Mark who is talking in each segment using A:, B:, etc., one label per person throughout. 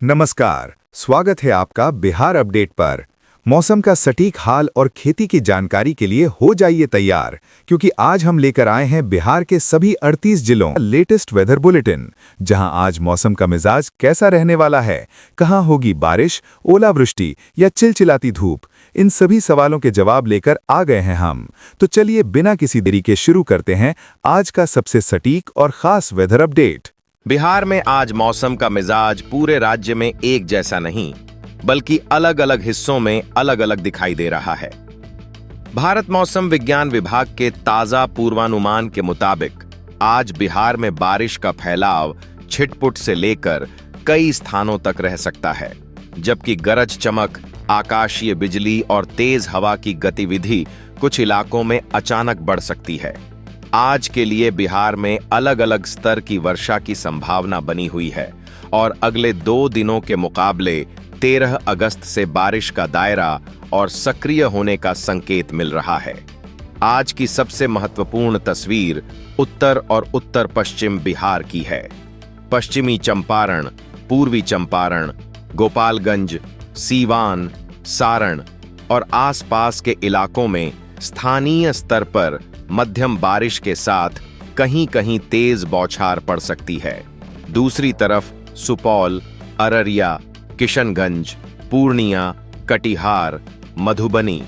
A: नमस्कार, स्वागत है आपका बिहार अपडेट पर। मौसम का सटीक हाल और खेती की जानकारी के लिए हो जाइए तैयार, क्योंकि आज हम लेकर आए हैं बिहार के सभी 38 जिलों का लेटेस्ट वेदर बुलेटिन, जहां आज मौसम का मिजाज कैसा रहने वाला है, कहां होगी बारिश, ओलावृष्टि या चिलचिलाती धूप। इन सभी सवालों के जवाब लेकर आ गए हैं हम। तो चलिए बिना किसी देरी के शुरू करते हैं आज का सबसे सटीक और खास वेदर अपडेट।
B: बिहार में आज मौसम का मिजाज पूरे राज्य में एक जैसा नहीं, बल्कि अलग अलग हिस्सों में अलग अलग दिखाई दे रहा है। भारत मौसम विज्ञान विभाग के ताजा पूर्वानुमान के मुताबिक आज बिहार में बारिश का फैलाव छिटपुट से लेकर कई स्थानों तक रह सकता है, जबकि गरज चमक, आकाशीय बिजली और तेज हवा की गतिविधि कुछ इलाकों में अचानक बढ़ सकती है। आज के लिए बिहार में अलग अलग स्तर की वर्षा की संभावना बनी हुई है और अगले 2 दिनों के मुकाबले 13 अगस्त से बारिश का दायरा और सक्रिय होने का संकेत मिल रहा है। आज की सबसे महत्वपूर्ण तस्वीर उत्तर और उत्तर पश्चिम बिहार की है। पश्चिमी चंपारण, पूर्वी चंपारण, गोपालगंज, सीवान, सारण और आसपास के इलाकों में स्थानीय स्तर पर मध्यम बारिश के साथ कहीं-कहीं तेज बौछार पड़ सकती है। दूसरी तरफ सुपौल, अररिया, किशनगंज, पूर्णिया, कटिहार, मधुबनी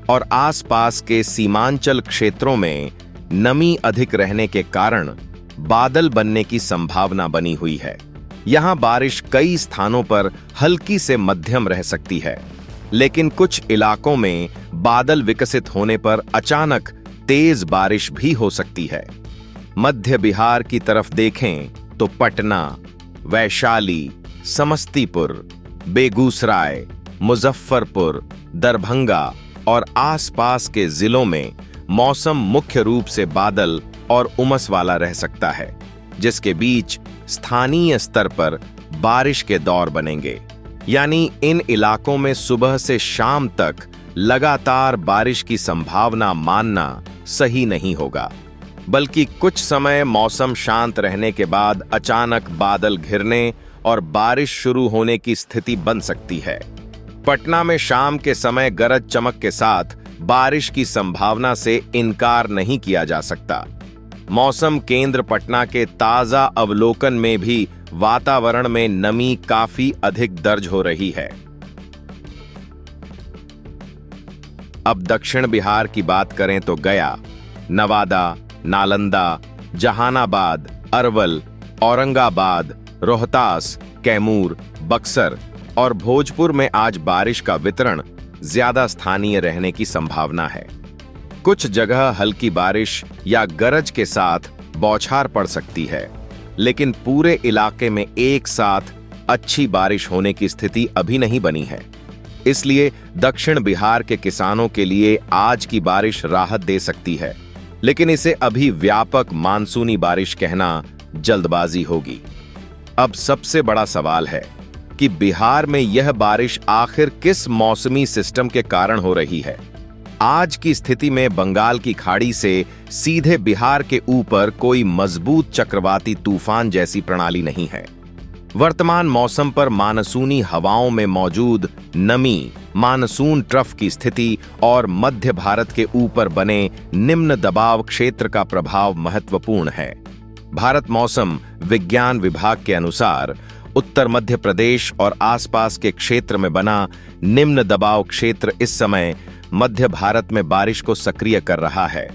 B: और आसपास के सीमांचल क्षेत्रों में नमी अधिक रहने के कारण बादल बनने की संभावना बनी हुई है। यहां बारिश कई स्थानों पर हल्की से मध्यम रह सकती है, लेकिन कुछ इलाकों में बादल विकसित होने पर अचानक तेज बारिश भी हो सकती है। मध्य बिहार की तरफ देखें तो पटना, वैशाली, समस्तीपुर, बेगूसराय, मुजफ्फरपुर, दरभंगा और आसपास के जिलों में मौसम मुख्य रूप से बादल और उमस वाला रह सकता है, जिसके बीच स्थानीय स्तर पर बारिश के दौर बनेंगे। यानी इन इलाकों में सुबह से शाम तक लगातार बारिश की संभावना मानना सही नहीं होगा, बल्कि कुछ समय मौसम शांत रहने के बाद अचानक बादल घिरने और बारिश शुरू होने की स्थिति बन सकती है। पटना में शाम के समय गरज चमक के साथ बारिश की संभावना से इनकार नहीं किया जा सकता। मौसम केंद्र पटना के ताजा अवलोकन में भी वातावरण में नमी काफी अधिक दर्ज हो रही है। अब दक्षिण बिहार की बात करें तो गया, नवादा, नालंदा, जहानाबाद, अरवल, औरंगाबाद, रोहतास, कैमूर, बक्सर और भोजपुर में आज बारिश का वितरण ज्यादा स्थानीय रहने की संभावना है। कुछ जगह हल्की बारिश या गरज के साथ बौछार पड़ सकती है, लेकिन पूरे इलाके में एक साथ अच्छी बारिश होने की स्थिति अभी नहीं बनी है। इसलिए दक्षिण बिहार के किसानों के लिए आज की बारिश राहत दे सकती है, लेकिन इसे अभी व्यापक मानसूनी बारिश कहना जल्दबाजी होगी। अब सबसे बड़ा सवाल है कि बिहार में यह बारिश आखिर किस मौसमी सिस्टम के कारण हो रही है। आज की स्थिति में बंगाल की खाड़ी से सीधे बिहार के ऊपर कोई मजबूत चक्रवाती तूफान जैसी प्रणाली नहीं है। वर्तमान मौसम पर मानसूनी हवाओं में मौजूद नमी, मानसून ट्रफ की स्थिति और मध्य भारत के ऊपर बने निम्न दबाव क्षेत्र का प्रभाव महत्वपूर्ण है। भारत मौसम विज्ञान विभाग के अनुसार उत्तर मध्य प्रदेश और आसपास के क्षेत्र में बना निम्न दबाव क्षेत्र इस समय मध्य भारत में बारिश को सक्रिय कर रहा है,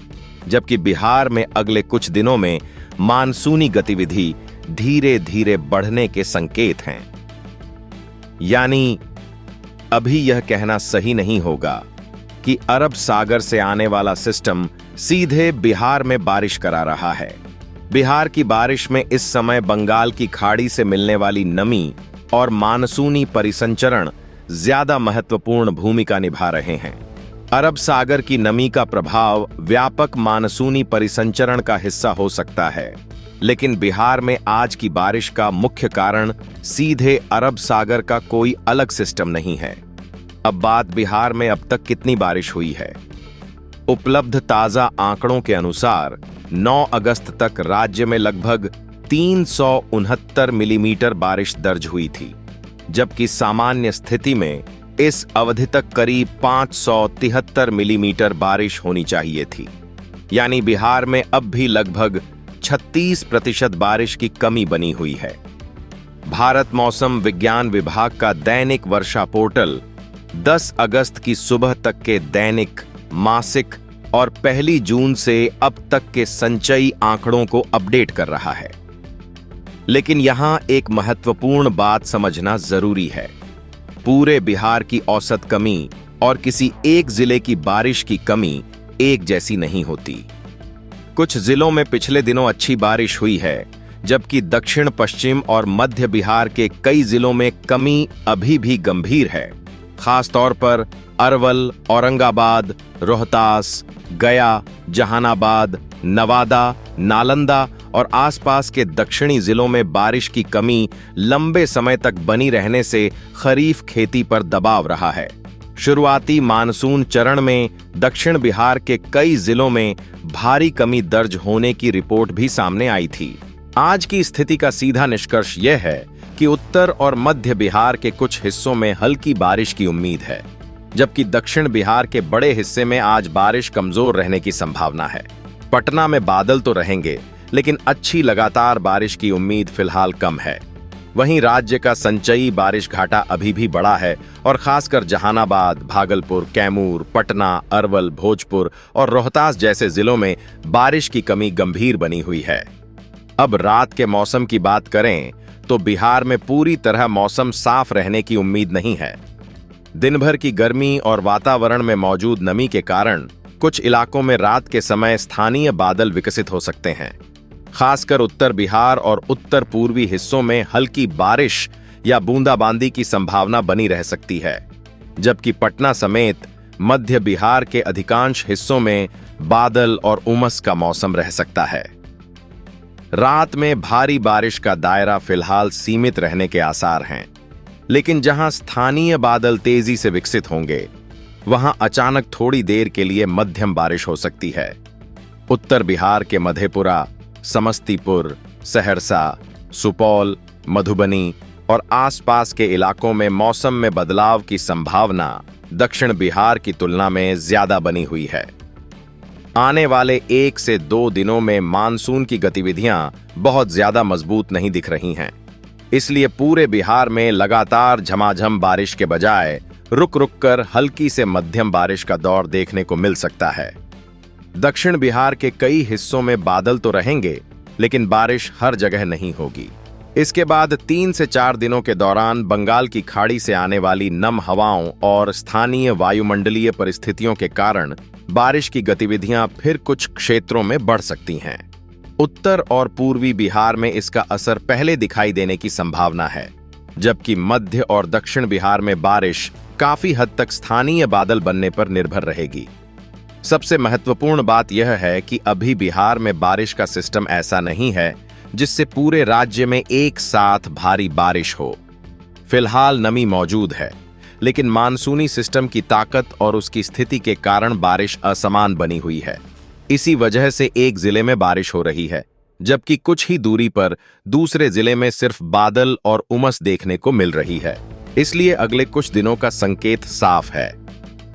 B: जबकि बिहार में अगले कुछ दिनों में मानसूनी गतिविधि धीरे धीरे बढ़ने के संकेत हैं। यानी अभी यह कहना सही नहीं होगा कि अरब सागर से आने वाला सिस्टम सीधे बिहार में बारिश करा रहा है। बिहार की बारिश में इस समय बंगाल की खाड़ी से मिलने वाली नमी और मानसूनी परिसंचरण ज्यादा महत्वपूर्ण भूमिका निभा रहे हैं। अरब सागर की नमी का प्रभाव व्यापक मानसूनी परिसंचरण का हिस्सा हो सकता है, लेकिन बिहार में आज की बारिश का मुख्य कारण सीधे अरब सागर का कोई अलग सिस्टम नहीं है। अब बात बिहार में अब तक कितनी बारिश हुई है। उपलब्ध ताजा आंकड़ों के अनुसार 9 अगस्त तक राज्य में लगभग 369 मिलीमीटर बारिश दर्ज हुई थी। जबकि सामान्य स्थिति में इस अवधि तक करीब 573 मिलीमीटर बारिश होनी चाहिए थी। यानी बिहार में अब भी लगभग 36% बारिश की कमी बनी हुई है। भारत मौसम विज्ञान विभाग का दैनिक वर्षा पोर्टल 10 अगस्त की सुबह तक के दैनिक, मासिक और 1 जून से अब तक के संचयी आंकड़ों को अपडेट कर रहा है। लेकिन यहां एक महत्वपूर्ण बात समझना जरूरी है। पूरे बिहार की औसत कमी और किसी एक जिले की बारिश की कमी एक जैसी नहीं होती। कुछ जिलों में पिछले दिनों अच्छी बारिश हुई है, जबकि दक्षिण पश्चिम और मध्य बिहार के कई जिलों में कमी अभी भी गंभीर है। खास तौर पर अरवल, औरंगाबाद, रोहतास, गया, जहानाबाद, नवादा, नालंदा और आसपास के दक्षिणी जिलों में बारिश की कमी लंबे समय तक बनी रहने से खरीफ खेती पर दबाव रहा है। शुरुआती मानसून चरण में दक्षिण बिहार के कई जिलों में भारी कमी दर्ज होने की रिपोर्ट भी सामने आई थी। आज की स्थिति का सीधा निष्कर्ष यह है कि उत्तर और मध्य बिहार के कुछ हिस्सों में हल्की बारिश की उम्मीद है, जबकि दक्षिण बिहार के बड़े हिस्से में आज बारिश कमजोर रहने की संभावना है। पटना में बादल तो रहेंगे, लेकिन अच्छी लगातार बारिश की उम्मीद फिलहाल कम है। वहीं राज्य का संचयी बारिश घाटा अभी भी बड़ा है और खासकर जहानाबाद, भागलपुर, कैमूर, पटना, अरवल, भोजपुर और रोहतास जैसे जिलों में बारिश की कमी गंभीर बनी हुई है। अब रात के मौसम की बात करें तो बिहार में पूरी तरह मौसम साफ रहने की उम्मीद नहीं है। दिन भर की गर्मी और वातावरण में मौजूद नमी के कारण कुछ इलाकों में रात के समय स्थानीय बादल विकसित हो सकते हैं। खासकर उत्तर बिहार और उत्तर पूर्वी हिस्सों में हल्की बारिश या बूंदाबांदी की संभावना बनी रह सकती है, जबकि पटना समेत मध्य बिहार के अधिकांश हिस्सों में बादल और उमस का मौसम रह सकता है। रात में भारी बारिश का दायरा फिलहाल सीमित रहने के आसार हैं, लेकिन जहां स्थानीय बादल तेजी से विकसित होंगे, वहां अचानक थोड़ी देर के लिए मध्यम बारिश हो सकती है। उत्तर बिहार के मधेपुरा, समस्तीपुर, सहरसा, सुपौल, मधुबनी और आसपास के इलाकों में मौसम में बदलाव की संभावना दक्षिण बिहार की तुलना में ज्यादा बनी हुई है। आने वाले 1 से 2 दिनों में मानसून की गतिविधियां बहुत ज्यादा मजबूत नहीं दिख रही हैं। इसलिए पूरे बिहार में लगातार झमाझम बारिश के बजाय रुक रुक कर हल्की से मध्यम बारिश का दौर देखने को मिल सकता है। दक्षिण बिहार के कई हिस्सों में बादल तो रहेंगे, लेकिन बारिश हर जगह नहीं होगी। इसके बाद 3 से 4 दिनों के दौरान बंगाल की खाड़ी से आने वाली नम हवाओं और स्थानीय वायुमंडलीय परिस्थितियों के कारण बारिश की गतिविधियां फिर कुछ क्षेत्रों में बढ़ सकती हैं। उत्तर और पूर्वी बिहार में इसका असर पहले दिखाई देने की संभावना है, जबकि मध्य और दक्षिण बिहार में बारिश काफी हद तक स्थानीय बादल बनने पर निर्भर रहेगी। सबसे महत्वपूर्ण बात यह है कि अभी बिहार में बारिश का सिस्टम ऐसा नहीं है जिससे पूरे राज्य में एक साथ भारी बारिश हो। फिलहाल नमी मौजूद है, लेकिन मानसूनी सिस्टम की ताकत और उसकी स्थिति के कारण बारिश असमान बनी हुई है। इसी वजह से एक जिले में बारिश हो रही है, जबकि कुछ ही दूरी पर दूसरे जिले में सिर्फ बादल और उमस देखने को मिल रही है। इसलिए अगले कुछ दिनों का संकेत साफ है।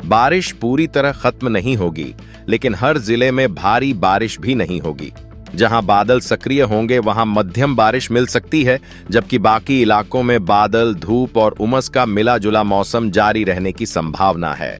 B: बारिश पूरी तरह खत्म नहीं होगी, लेकिन हर जिले में भारी बारिश भी नहीं होगी। जहां बादल सक्रिय होंगे वहां मध्यम बारिश मिल सकती है, जबकि बाकी इलाकों में बादल, धूप और उमस का मिला जुला मौसम जारी रहने की संभावना है।